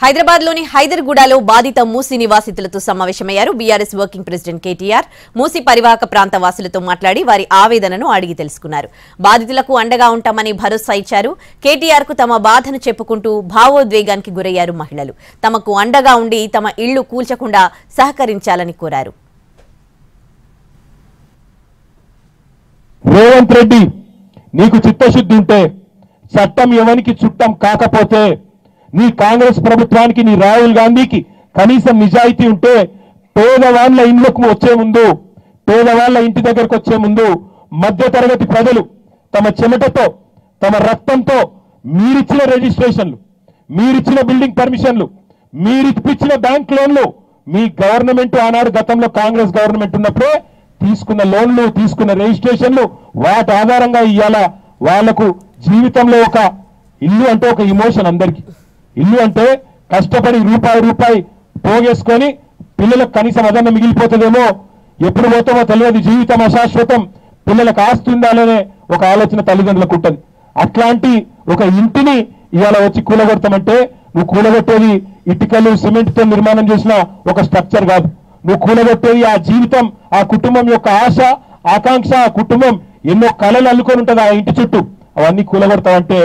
హైదరాబాద్లోని హైదర్గూడలో బాధిత మూసి నివాసితులతో సమావేశమయ్యారు బీఆర్ఎస్ వర్కింగ్ ప్రెసిడెంట్ కేటీఆర్. మూసి పరివాహక ప్రాంత వాసులతో మాట్లాడి వారి ఆవేదనను అడిగి తెలుసుకున్నారు. బాధితులకు అండగా ఉంటామని భరోసా ఇచ్చారు. కేటీఆర్ కు తమ బాధను చెప్పుకుంటూ భావోద్వేగానికి గురయ్యారు మహిళలు. తమకు అండగా ఉండి తమ ఇళ్లు కూల్చకుండా సహకరించాలని కోరారు. రేవంత్ రెడ్డి, నీకు చిత్తశుద్ధి ఉంటే చట్టం ఎవరికి చుట్టం కాకపోతే నీ కాంగ్రెస్ ప్రభుత్వానికి, నీ రాహుల్ గాంధీకి కనీసం నిజాయితీ ఉంటే పేదవాళ్ల ఇండ్లకు వచ్చే ముందు, పేదవాళ్ల ఇంటి దగ్గరకు వచ్చే ముందు మధ్యతరగతి ప్రజలు తమ చెమటతో, తమ రక్తంతో మీరిచ్చిన రిజిస్ట్రేషన్లు, మీరిచ్చిన బిల్డింగ్ పర్మిషన్లు, మీరిచ్చిన బ్యాంక్ లోన్లు, మీ గవర్నమెంట్ ఆనాడు గతంలో కాంగ్రెస్ గవర్నమెంట్ ఉన్నప్పుడే తీసుకున్న లోన్లు, తీసుకున్న రిజిస్ట్రేషన్లు, వాటి ఆధారంగా ఇవాళ వాళ్లకు జీవితంలో ఒక ఇల్లు అంటే ఒక ఇమోషన్. అందరికీ ఇల్లు అంటే కష్టపడి రూపాయి పోగేసుకొని పిల్లలకు కనీసం అదన్న మిగిలిపోతుందేమో, ఎప్పుడు పోతామో తెలియదు, జీవితం అశాశ్వతం, పిల్లలకు ఆస్తి ఉండాలనే ఒక ఆలోచన తల్లిదండ్రులకు ఉంటుంది. అట్లాంటి ఒక ఇంటిని ఇవాళ వచ్చి కూలగొడతామంటే నువ్వు కూలగొట్టేది ఇటుకలు సిమెంట్తో నిర్మాణం చేసిన ఒక స్ట్రక్చర్ కాదు. నువ్వు కూలగొట్టేది ఆ జీవితం, ఆ కుటుంబం యొక్క ఆశ, ఆకాంక్ష, ఆ కుటుంబం ఎన్నో కళలు అల్లుకొని ఉంటుంది ఆ ఇంటి చుట్టూ. అవన్నీ కూలగొడతావంటే